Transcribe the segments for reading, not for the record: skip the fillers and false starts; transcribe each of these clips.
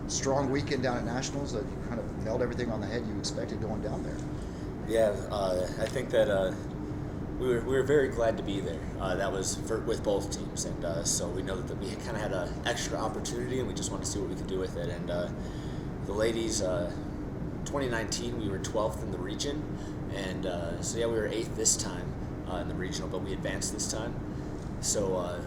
strong weekend down at Nationals that you kind of held everything on the head you expected going down there. Yeah, I think that we were very glad to be there. That was with both teams, and so we know that we kind of had an extra opportunity, and we just wanted to see what we could do with it. And the ladies, 2019, we were 12th in the region, and so yeah, we were 8th this time in the regional, but we advanced this time. So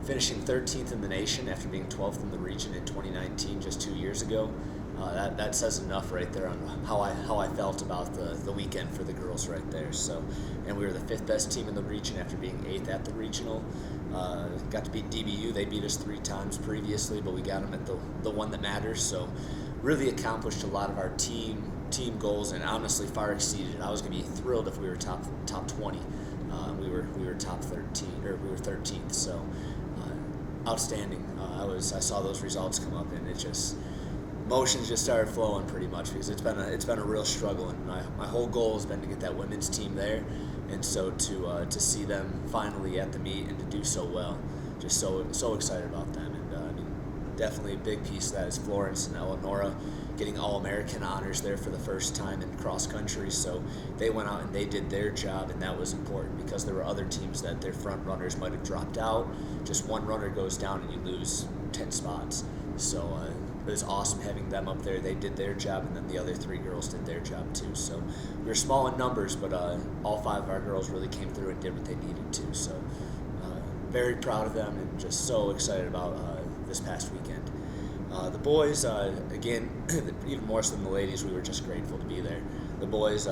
finishing 13th in the nation after being 12th in the region in 2019, just 2 years ago. That says enough right there on how I felt about the weekend for the girls right there. So, and we were the 5th best team in the region after being 8th at the regional. Got to beat DBU. They beat us 3 times previously, but we got them at the one that matters. So, really accomplished a lot of our team goals, and honestly far exceeded. I was going to be thrilled if we were top 20. We were top 13, or we were 13th. So, outstanding. I saw those results come up, and it just. Emotions just started flowing pretty much because it's been a real struggle, and my whole goal has been to get that women's team there, and so to see them finally at the meet and to do so well, just so excited about them. And I mean, definitely a big piece of that is Florence and Eleonora getting All-American honors there for the first time in cross country. So they went out and they did their job, and that was important because there were other teams that their front runners might have dropped out. Just one runner goes down and you lose 10 spots. So it was awesome having them up there. They did their job, and then the other 3 girls did their job too. So we were small in numbers, but all 5 of our girls really came through and did what they needed to. So very proud of them, and just so excited about this past weekend. The boys, again, even more so than the ladies, we were just grateful to be there. The boys,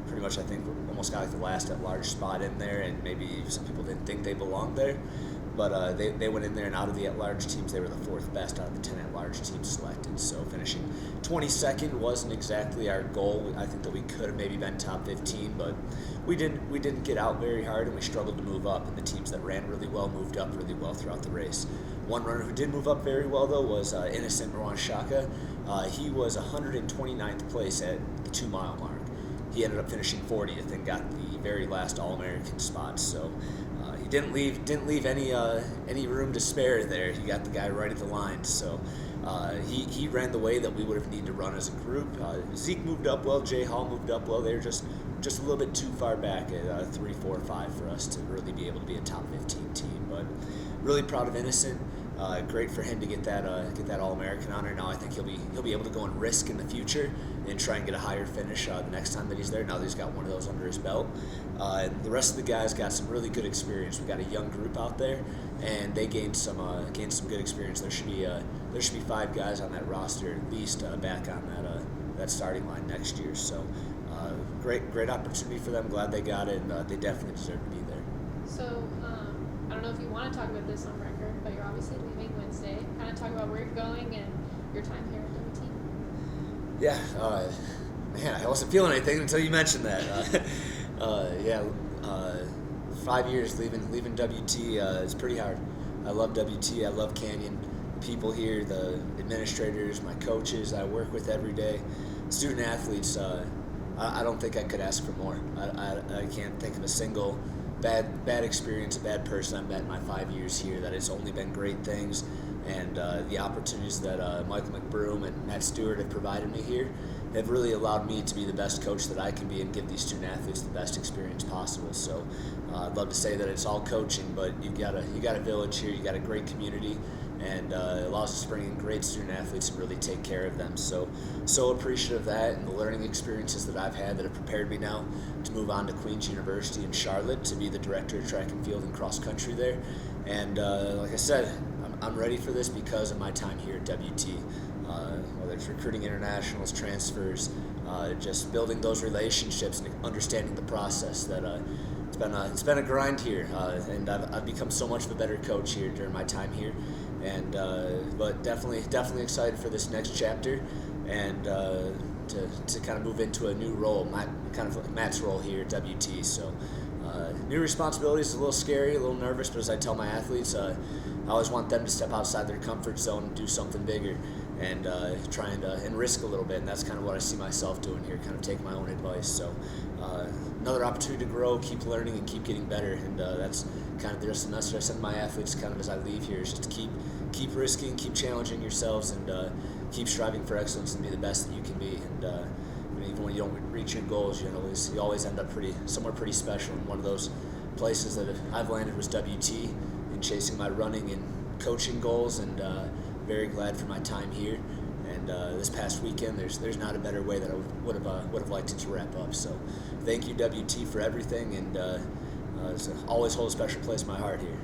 pretty much, I think, almost got like the last at-large spot in there, and maybe some people didn't think they belonged there. But they went in there, and out of the at-large teams, they were the 4th best out of the 10 at-large teams selected. So finishing 22nd wasn't exactly our goal. I think that we could have maybe been top 15, but we didn't get out very hard, and we struggled to move up. And the teams that ran really well moved up really well throughout the race. One runner who did move up very well, though, was Innocent Rawan Shaka. He was 129th place at the 2-mile mark. He ended up finishing 40th and got the very last All-American spot. So he didn't leave any room to spare there. He got the guy right at the line. So he ran the way that we would have needed to run as a group. Zeke moved up well. Jay Hall moved up well. They were just a little bit too far back at 3, 4, 5 for us to really be able to be a top 15 team. But really proud of Innocent. Great for him to get that All-American honor. Now I think he'll be able to go and risk in the future and try and get a higher finish the next time that he's there. Now that he's got one of those under his belt. The rest of the guys got some really good experience. We got a young group out there, and they gained some good experience. There should be 5 guys on that roster at least back on that starting line next year. So great opportunity for them. Glad they got it, and they definitely deserve to be there. So I don't know if you want to talk about this on record, but you're obviously leaving Wednesday. Kind of talk about where you're going and your time here at WT. Yeah, man, I wasn't feeling anything until you mentioned that. 5 years leaving WT, it's pretty hard. I love WT. I love Canyon. The people here, the administrators, my coaches I work with every day, student athletes. I don't think I could ask for more. I can't think of a single bad experience, a bad person I've met in my 5 years here. That it's only been great things, and the opportunities that Michael McBroom and Matt Stewart have provided me here have really allowed me to be the best coach that I can be and give these student athletes the best experience possible. So I'd love to say that it's all coaching, but you got a village here, you got a great community, and it allows us to bring in great student athletes and really take care of them. So appreciative of that and the learning experiences that I've had that have prepared me now to move on to Queen's University in Charlotte to be the director of track and field and cross country there. And like I said, I'm ready for this because of my time here at WT. Whether it's recruiting internationals, transfers, just building those relationships and understanding the process. That it's been a grind here, and I've become so much of a better coach here during my time here. And but definitely excited for this next chapter, and to kind of move into a new role, kind of like Matt's role here at WT. So new responsibilities, a little scary, a little nervous, but as I tell my athletes, I always want them to step outside their comfort zone and do something bigger, and try and risk a little bit. And that's kind of what I see myself doing here, kind of taking my own advice. So another opportunity to grow, keep learning, and keep getting better. And that's kind of the rest of the message I send my athletes kind of as I leave here, is just to keep risking, keep challenging yourselves, and keep striving for excellence and be the best that you can be. And even when you don't reach your goals, you always end up somewhere pretty special. And one of those places that I've landed was WT, in chasing my running and coaching goals, and very glad for my time here. And this past weekend, there's not a better way that I would have liked it to wrap up. So thank you, WT, for everything, and always hold a special place in my heart here.